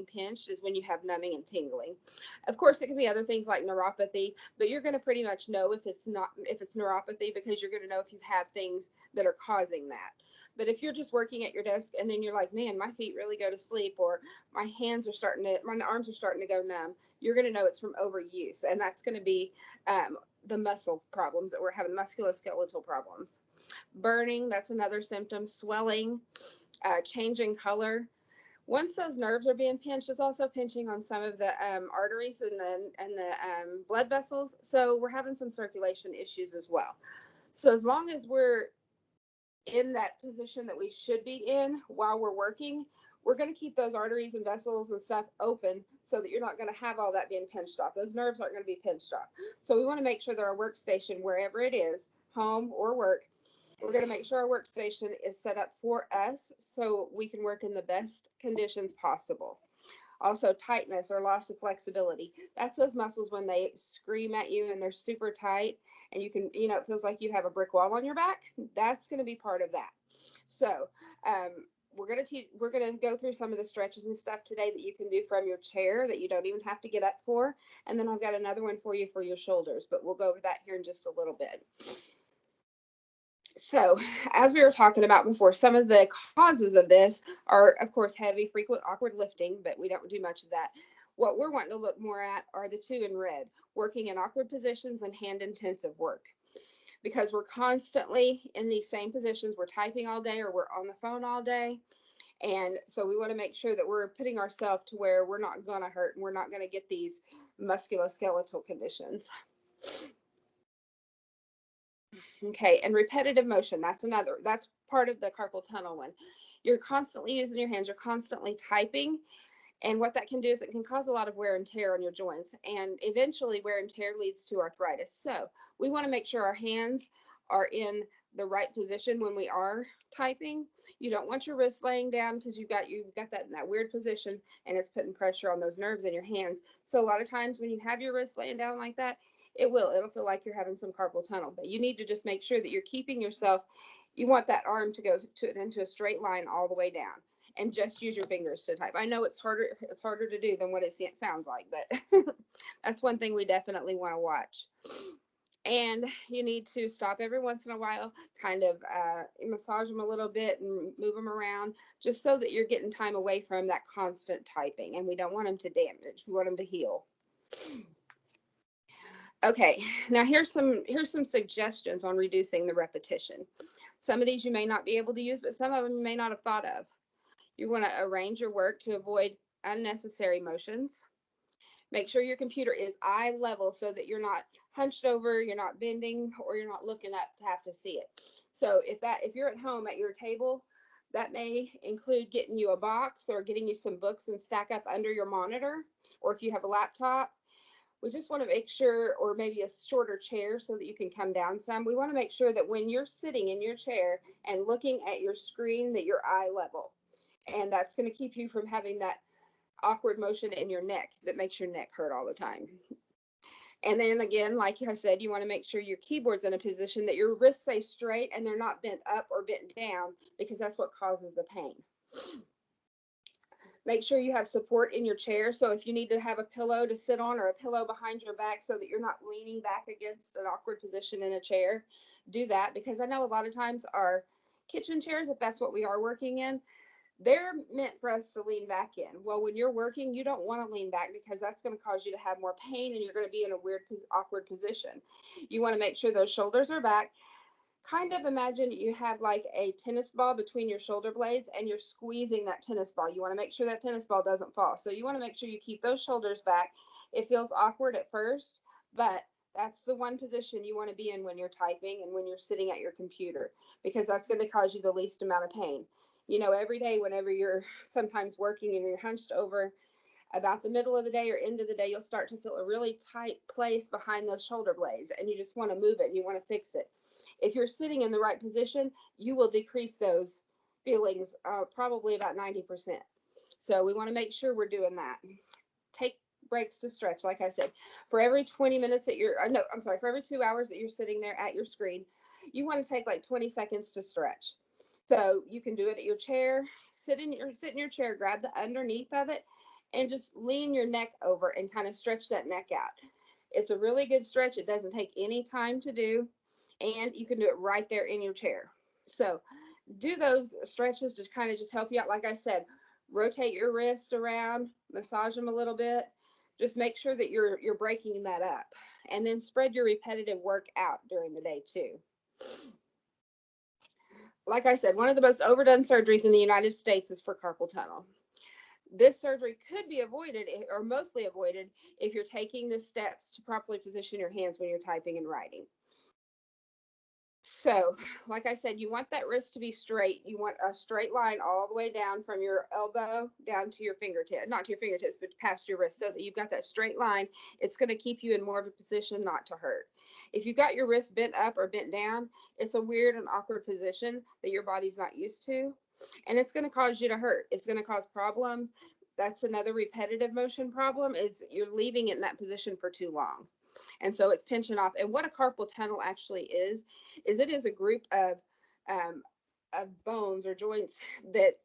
pinched is when you have numbing and tingling. Of course, it can be other things like neuropathy, but you're going to pretty much know if it's neuropathy, because you're going to know if you have things that are causing that. But if you're just working at your desk and then you're like, man, my feet really go to sleep, or my arms are starting to go numb, you're going to know it's from overuse. And that's going to be the muscle problems that we're having, musculoskeletal problems. Burning, that's another symptom. Swelling, changing color. Once those nerves are being pinched, it's also pinching on some of the arteries and the blood vessels. So we're having some circulation issues as well. So as long as we're in that position that we should be in while we're working, we're going to keep those arteries and vessels and stuff open so that you're not going to have all that being pinched off. Those nerves aren't going to be pinched off. So we want to make sure that our workstation, wherever it is, home or work, we're going to make sure our workstation is set up for us so we can work in the best conditions possible. Also, tightness or loss of flexibility. That's those muscles when they scream at you and they're super tight and it feels like you have a brick wall on your back. That's going to be part of that. So, we're going to go through some of the stretches and stuff today that you can do from your chair that you don't even have to get up for. And then I've got another one for you for your shoulders, but we'll go over that here in just a little bit. So, as we were talking about before, some of the causes of this are, of course, heavy, frequent, awkward lifting, but we don't do much of that. What we're wanting to look more at are the two in red, working in awkward positions and hand intensive work. Because we're constantly in these same positions, we're typing all day or we're on the phone all day. And so we want to make sure that we're putting ourselves to where we're not going to hurt and we're not going to get these musculoskeletal conditions. Okay, and repetitive motion, that's part of the carpal tunnel one. You're constantly using your hands, you're constantly typing, and what that can do is it can cause a lot of wear and tear on your joints, and eventually wear and tear leads to arthritis. So we want to make sure our hands are in the right position when we are typing. You don't want your wrists laying down because you've got that in that weird position and it's putting pressure on those nerves in your hands. So a lot of times when you have your wrists laying down like that, it'll feel like you're having some carpal tunnel. But you need to just make sure that you're keeping yourself. You want that arm to go into a straight line all the way down, and just use your fingers to type. I know it's harder to do than what it sounds like, but that's one thing we definitely want to watch. And you need to stop every once in a while, kind of massage them a little bit and move them around, just so that you're getting time away from that constant typing. And we don't want them to damage, we want them to heal. Okay, now here's some suggestions on reducing the repetition. Some of these you may not be able to use, but some of them you may not have thought of. You want to arrange your work to avoid unnecessary motions. Make sure your computer is eye level so that you're not hunched over, you're not bending, or you're not looking up to have to see it. So if you're at home at your table, that may include getting you a box or getting you some books and stack up under your monitor. Or if you have a laptop, we just want to make sure, or maybe a shorter chair so that you can come down some. We want to make sure that when you're sitting in your chair and looking at your screen, that you're eye level. And that's going to keep you from having that awkward motion in your neck that makes your neck hurt all the time. And then again, like I said, you want to make sure your keyboard's in a position that your wrists stay straight and they're not bent up or bent down, because that's what causes the pain. Make sure you have support in your chair. So if you need to have a pillow to sit on or a pillow behind your back so that you're not leaning back against an awkward position in a chair, do that. Because I know a lot of times our kitchen chairs, if that's what we are working in, they're meant for us to lean back in. Well, when you're working, you don't want to lean back because that's going to cause you to have more pain and you're going to be in a weird, awkward position. You want to make sure those shoulders are back. Kind of imagine you have like a tennis ball between your shoulder blades and you're squeezing that tennis ball. You want to make sure that tennis ball doesn't fall. So you want to make sure you keep those shoulders back. It feels awkward at first, but that's the one position you want to be in when you're typing and when you're sitting at your computer, because that's going to cause you the least amount of pain. Every day, whenever you're sometimes working and you're hunched over, about the middle of the day or end of the day, you'll start to feel a really tight place behind those shoulder blades and you just want to move it and you want to fix it. If you're sitting in the right position, you will decrease those feelings probably about 90%. So we want to make sure we're doing that. Take breaks to stretch, like I said. For every 20 minutes that no, I'm sorry, for every 2 hours that you're sitting there at your screen, you want to take like 20 seconds to stretch. So you can do it at your chair. Sit in your chair, grab the underneath of it, and just lean your neck over and kind of stretch that neck out. It's a really good stretch. It doesn't take any time to do, and you can do it right there in your chair. So do those stretches to kind of just help you out. Like I said, rotate your wrist around, massage them a little bit. Just make sure that you're breaking that up, and then spread your repetitive work out during the day too. Like I said, one of the most overdone surgeries in the United States is for carpal tunnel. This surgery could be avoided or mostly avoided if you're taking the steps to properly position your hands when you're typing and writing. So, like I said, you want that wrist to be straight. You want a straight line all the way down from your elbow down to your fingertip, not to your fingertips, but past your wrist, so that you've got that straight line. It's going to keep you in more of a position not to hurt. If you've got your wrist bent up or bent down, it's a weird and awkward position that your body's not used to, and it's going to cause you to hurt. It's going to cause problems. That's another repetitive motion problem, is you're leaving it in that position for too long. And so it's pinching off. And what a carpal tunnel actually is it is a group um, of bones or joints that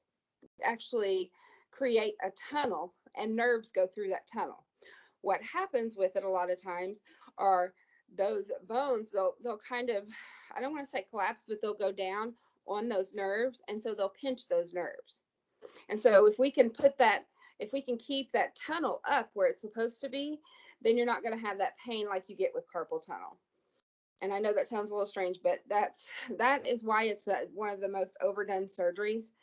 actually create a tunnel, and nerves go through that tunnel. What happens with it a lot of times are those bones, they'll kind of, I don't want to say collapse, but they'll go down on those nerves, and so they'll pinch those nerves. And so if we can keep that tunnel up where it's supposed to be, then you're not going to have that pain like you get with carpal tunnel. And I know that sounds a little strange, but that is why it's one of the most overdone surgeries,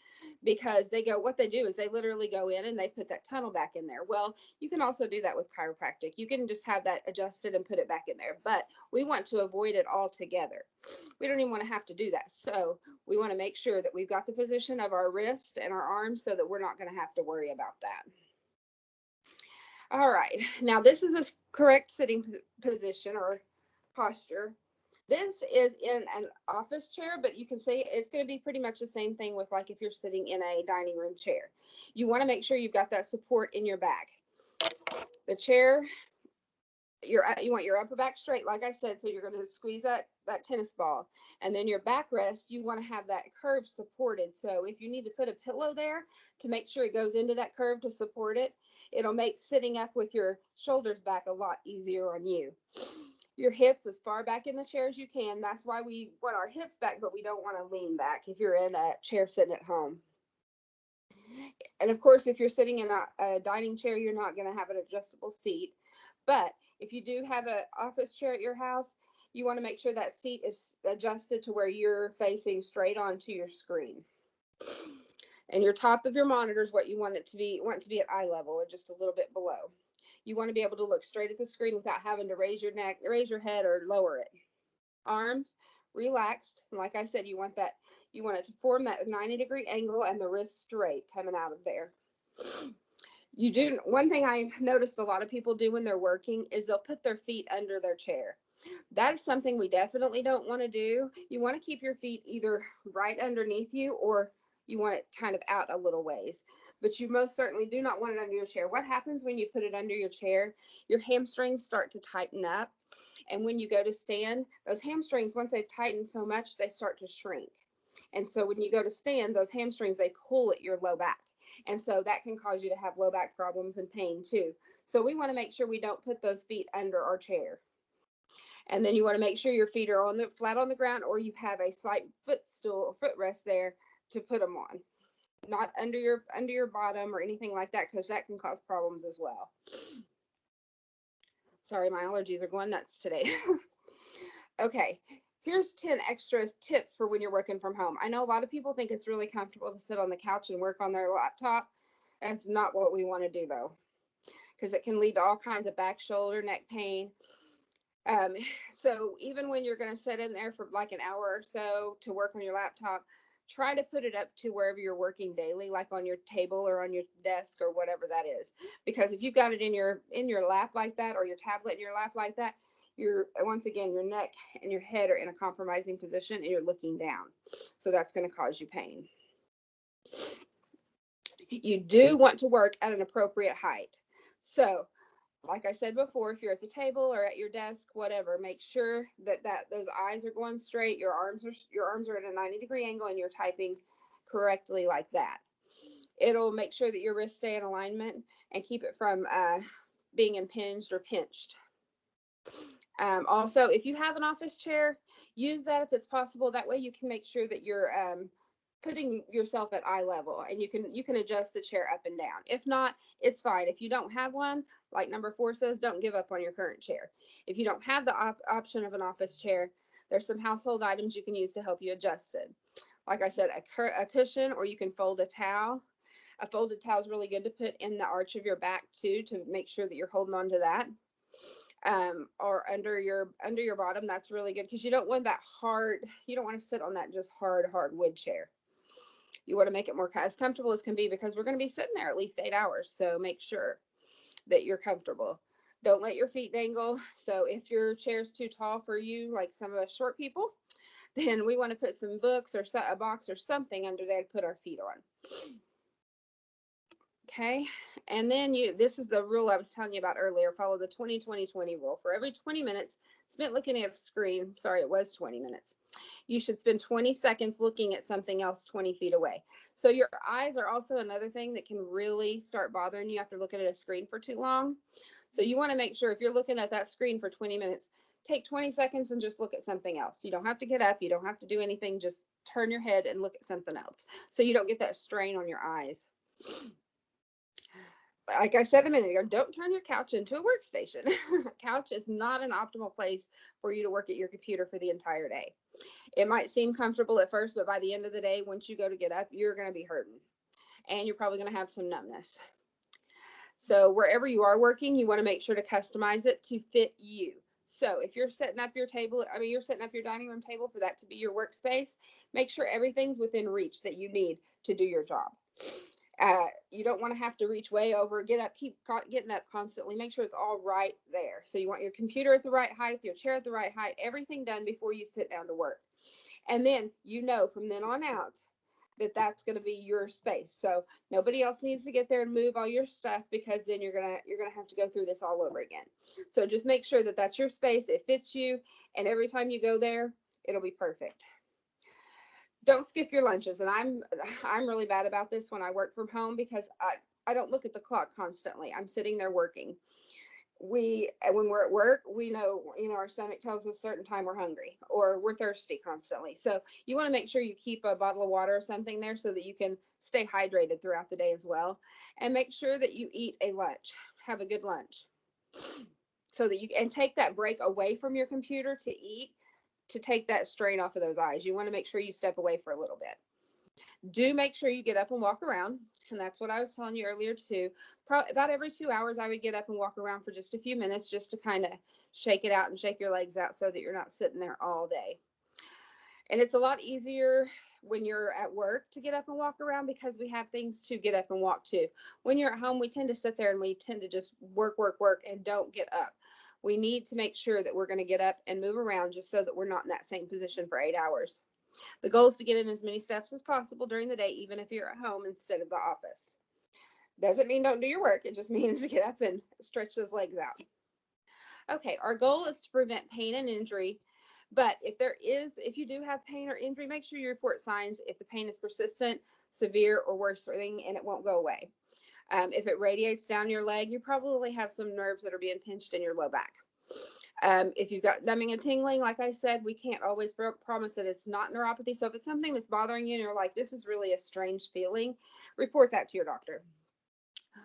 because what they do is they literally go in and they put that tunnel back in there. Well, you can also do that with chiropractic. You can just have that adjusted and put it back in there, but we want to avoid it altogether. We don't even want to have to do that. So we want to make sure that we've got the position of our wrist and our arms so that we're not going to have to worry about that. All right, now this is a correct sitting position or posture. This is in an office chair, but you can see it's going to be pretty much the same thing with like if you're sitting in a dining room chair. You want to make sure you've got that support in your back. The chair, you want your upper back straight, like I said, so you're going to squeeze that tennis ball. And then your backrest, you want to have that curve supported. So if you need to put a pillow there to make sure it goes into that curve to support it, it'll make sitting up with your shoulders back a lot easier on you. Your hips as far back in the chair as you can. That's why we want our hips back, but we don't want to lean back if you're in a chair sitting at home. And of course, if you're sitting in a dining chair, you're not going to have an adjustable seat. But if you do have an office chair at your house, you want to make sure that seat is adjusted to where you're facing straight onto your screen. And your top of your monitor is what you want it to be. Want it to be at eye level or just a little bit below. You want to be able to look straight at the screen without having to raise your neck, raise your head, or lower it. Arms relaxed. Like I said, you want it to form that 90-degree angle and the wrist straight coming out of there. One thing I've noticed a lot of people do when they're working is they'll put their feet under their chair. That is something we definitely don't want to do. You want to keep your feet either right underneath you, or you want it kind of out a little ways. But you most certainly do not want it under your chair. What happens when you put it under your chair? Your hamstrings start to tighten up. And when you go to stand, those hamstrings, once they've tightened so much, they start to shrink. And so when you go to stand, those hamstrings, they pull at your low back. And so that can cause you to have low back problems and pain too. So we want to make sure we don't put those feet under our chair. And then you want to make sure your feet are flat on the ground, or you have a slight footrest there to put them on. Not under your bottom or anything like that, because that can cause problems as well. Sorry, my allergies are going nuts today. Okay, here's 10 extra tips for when you're working from home. I know a lot of people think it's really comfortable to sit on the couch and work on their laptop. That's not what we want to do though, because it can lead to all kinds of back, shoulder, neck pain. So even when you're going to sit in there for like an hour or so to work on your laptop, try to put it up to wherever you're working daily, like on your table or on your desk or whatever that is. Because if you've got it in your lap like that, or your tablet in your lap like that, once again, your neck and your head are in a compromising position and you're looking down. So that's going to cause you pain. You do want to work at an appropriate height. So like I said before, if you're at the table or at your desk, whatever, make sure that those eyes are going straight. Your arms are at a 90-degree angle and you're typing correctly like that. It'll make sure that your wrists stay in alignment and keep it from being impinged or pinched. Also, if you have an office chair, use that if it's possible. That way you can make sure that you're putting yourself at eye level, and you can adjust the chair up and down. If not, it's fine. If you don't have one, like number 4 says, don't give up on your current chair. If you don't have the option of an office chair, there's some household items you can use to help you adjust it. Like I said, a cushion, or you can fold a towel. A folded towel is really good to put in the arch of your back too, to make sure that you're holding on to that. Or under your bottom. That's really good, because you don't want that hard, you don't want to sit on that just hard wood chair. You want to make it more as comfortable as can be, because we're going to be sitting there at least 8 hours. So make sure that you're comfortable. Don't let your feet dangle. So if your chair's too tall for you, like some of us short people, then we want to put some books or a box or something under there to put our feet on. Okay, and then this is the rule I was telling you about earlier. Follow the 20-20-20 rule. For every 20 minutes spent looking at a screen, sorry, it was 20 minutes, you should spend 20 seconds looking at something else 20 feet away. So your eyes are also another thing that can really start bothering you after looking at a screen for too long. So you want to make sure, if you're looking at that screen for 20 minutes, take 20 seconds and just look at something else. You don't have to get up. You don't have to do anything. Just turn your head and look at something else, so you don't get that strain on your eyes. Like I said a minute ago, don't turn your couch into a workstation. Couch is not an optimal place for you to work at your computer for the entire day. It might seem comfortable at first, but by the end of the day, once you go to get up, you're going to be hurting, and you're probably going to have some numbness. So wherever you are working, you want to make sure to customize it to fit you. So if you're setting up your table, you're setting up your dining room table for that to be your workspace, make sure everything's within reach that you need to do your job. You don't want to have to reach way over, get up, keep getting up constantly. Make sure it's all right there. So you want your computer at the right height, your chair at the right height, everything done before you sit down to work. And then, from then on out, that's going to be your space. So nobody else needs to get there and move all your stuff, because then you're going to have to go through this all over again. So just make sure that that's your space. It fits you. And every time you go there, it'll be perfect. Don't skip your lunches. And I'm really bad about this when I work from home, because I don't look at the clock constantly. I'm sitting there working. When we're at work, we know, our stomach tells us a certain time we're hungry or we're thirsty constantly. So you want to make sure you keep a bottle of water or something there, so that you can stay hydrated throughout the day as well. And make sure that you eat a lunch. Have a good lunch, so that you can take that break away from your computer to eat, to take that strain off of those eyes. You want to make sure you step away for a little bit. Do make sure you get up and walk around. And that's what I was telling you earlier too. About every 2 hours, I would get up and walk around for just a few minutes, just to kind of shake it out and shake your legs out, so that you're not sitting there all day. And it's a lot easier when you're at work to get up and walk around, because we have things to get up and walk to. When you're at home, we tend to sit there and we tend to just work and don't get up. We need to make sure that we're going to get up and move around, just so that we're not in that same position for 8 hours. The goal is to get in as many steps as possible during the day, even if you're at home instead of the office. Doesn't mean don't do your work. It just means get up and stretch those legs out. Okay, our goal is to prevent pain and injury. But if you do have pain or injury, make sure you report signs if the pain is persistent, severe, or worsening, and it won't go away. If it radiates down your leg, you probably have some nerves that are being pinched in your low back. If you've got numbing and tingling, like I said, we can't always promise that it's not neuropathy. So if it's something that's bothering you and you're like, this is really a strange feeling, report that to your doctor.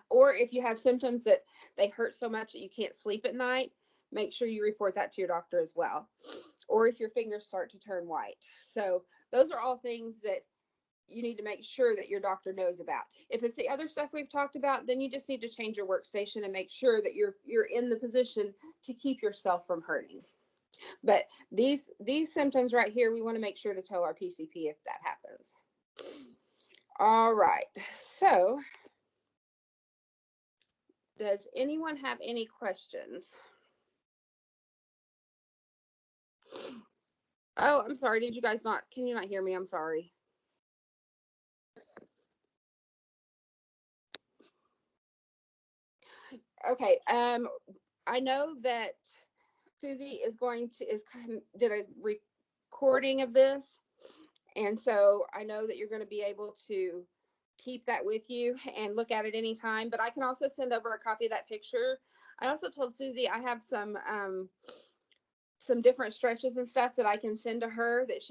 Or if you have symptoms that they hurt so much that you can't sleep at night, make sure you report that to your doctor as well. Or if your fingers start to turn white. So those are all things that you need to make sure that your doctor knows about. If it's the other stuff we've talked about, then you just need to change your workstation and make sure that you're in the position to keep yourself from hurting. But these symptoms right here, we want to make sure to tell our PCP if that happens. All right. So does anyone have any questions? Oh, I'm sorry. Can you not hear me? I'm sorry. Okay. I know that Susie did a recording of this, and so I know that you're going to be able to keep that with you and look at it anytime. But I can also send over a copy of that picture. I also told Susie I have some different stretches and stuff that I can send to her that she